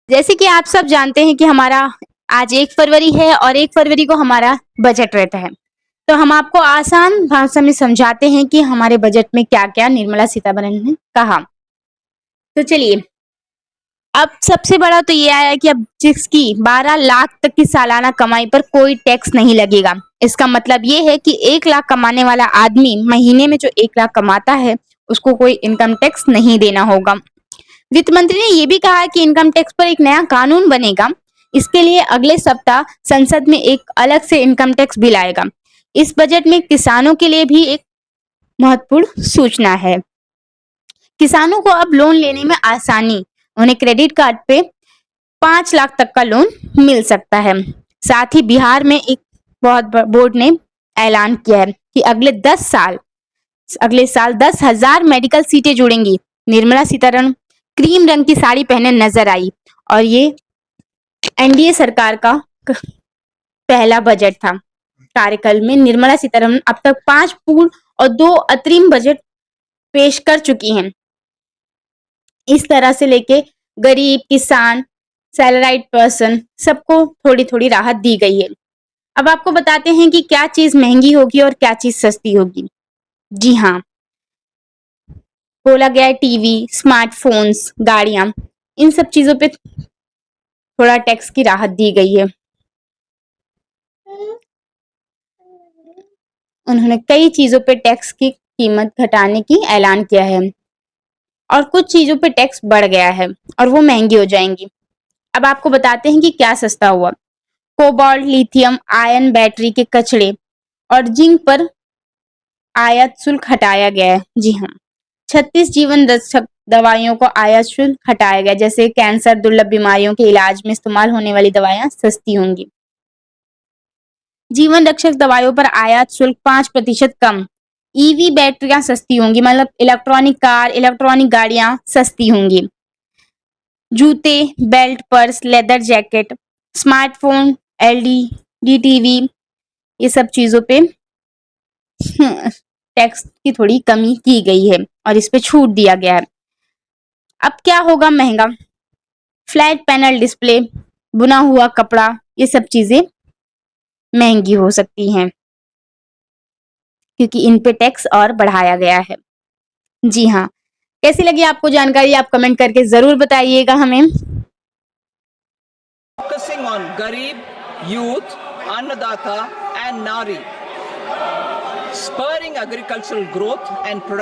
जैसे कि आप सब जानते हैं कि हमारा आज 1 फरवरी है और 1 फरवरी को हमारा बजट रहता है। तो हम आपको आसान भाषा में समझाते हैं कि हमारे बजट में क्या-क्या निर्मला सीतारमण ने कहा। तो चलिए, अब सबसे बड़ा तो ये आया कि अब जिसकी 12 लाख तक की सालाना कमाई पर कोई टैक्स नहीं लगेगा। इसका मतलब ये है कि 1 लाख कमाने वाला आदमी महीने में जो 1 लाख कमाता है, उसको कोई इनकम टैक्स नहीं देना होगा। वित्त मंत्री ने ये भी कहा कि इनकम टैक्स पर एक नया कानून बनेगा। इसके लिए अगले सप्ताह संसद में एक अलग से इनकम टैक्स बिल आएगा। इस बजट में किसानों के लिए भी एक महत्वपूर्ण सूचना है। किसानों को अब लोन लेने में आसानी, उन्हें क्रेडिट कार्ड पे 5 लाख तक का लोन मिल सकता है। साथ ही बिहार में एक बोर्ड ने ऐलान किया है कि अगले साल 10,000 मेडिकल सीटें जुड़ेंगी। निर्मला सीतारमण क्रीम रंग की साड़ी पहने नजर आई और ये एनडीए सरकार का पहला बजट था। कार्यकाल में निर्मला सीतारमण अब तक 5 पूर्ण और 2 अंतरिम बजट पेश कर चुकी हैं। इस तरह से लेके गरीब, किसान, सैलराइड पर्सन सबको थोड़ी-थोड़ी राहत दी गई है। अब आपको बताते हैं कि क्या चीज महंगी होगी और क्या चीज सस्ती होगी। जी हाँ, बोला गया है टीवी, स्मार्टफोन्स, गाड़ियां, इन सब चीजों पे थोड़ा टैक्स की राहत दी गई है। उन्होंने कई चीजों पे टैक्स की कीमत घटाने की ऐलान किया है और कुछ चीजों पे टैक्स बढ़ गया है और वो महंगी हो जाएंगी। अब आपको बताते हैं कि क्या सस्ता हुआ। कोबाल्ट, लिथियम आयन बैटरी के कचरे और जिंक पर आयात शुल्क हटाया गया है। जी हाँ, 36 जीवन रक्षक दवाइयों को आयात शुल्क हटाया गया, जैसे कैंसर, दुर्लभ बीमारियों के इलाज में इस्तेमाल होने वाली दवाइयां सस्ती होंगी। जीवन रक्षक दवाइयों पर आयात शुल्क 5% कम। ईवी बैटरियां सस्ती होंगी, मतलब इलेक्ट्रॉनिक कार, इलेक्ट्रॉनिक गाड़ियां सस्ती होंगी। जूते, belt, purse, leather jacket, smartphone, LED TV, ये सब चीजों पे टैक्स की थोड़ी कमी की गई है और इस पे छूट दिया गया है। अब क्या होगा महंगा? फ्लैट पैनल डिस्प्ले, बुना हुआ कपड़ा, ये सब चीजें महंगी हो सकती हैं क्योंकि इन पे टैक्स और बढ़ाया गया है। जी हाँ, कैसी लगी आपको जानकारी? आप कमेंट करके जरूर बताइएगा हमें। Focusing on Garib, youth, Annadata and Nari, spurring agricultural growth and production.